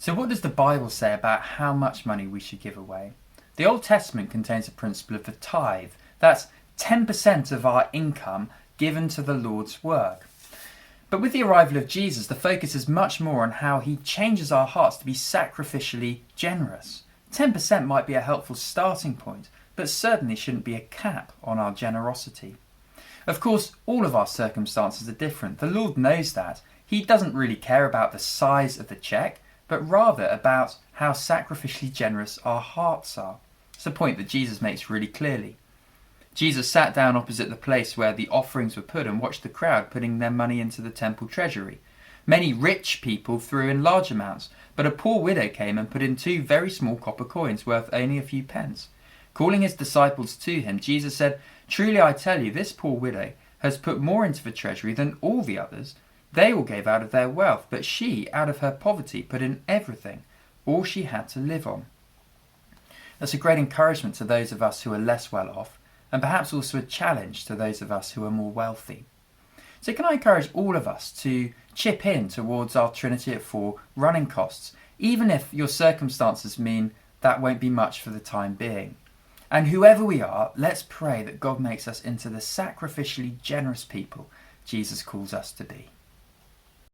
So what does the Bible say about how much money we should give away? The Old Testament contains a principle of the tithe. That's 10% of our income given to the Lord's work. But with the arrival of Jesus, the focus is much more on how he changes our hearts to be sacrificially generous. 10% might be a helpful starting point, but certainly shouldn't be a cap on our generosity. Of course, all of our circumstances are different. The Lord knows that. He doesn't really care about the size of the cheque, but rather about how sacrificially generous our hearts are. It's a point that Jesus makes really clearly. Jesus sat down opposite the place where the offerings were put and watched the crowd putting their money into the temple treasury. Many rich people threw in large amounts, but a poor widow came and put in 2 very small copper coins worth only a few pence. Calling his disciples to him, Jesus said, "Truly I tell you, this poor widow has put more into the treasury than all the others. They all gave out of their wealth, but she, out of her poverty, put in everything, all she had to live on." That's a great encouragement to those of us who are less well off, and perhaps also a challenge to those of us who are more wealthy. So can I encourage all of us to chip in towards our Trinity at 4 running costs, even if your circumstances mean that won't be much for the time being. And whoever we are, let's pray that God makes us into the sacrificially generous people Jesus calls us to be.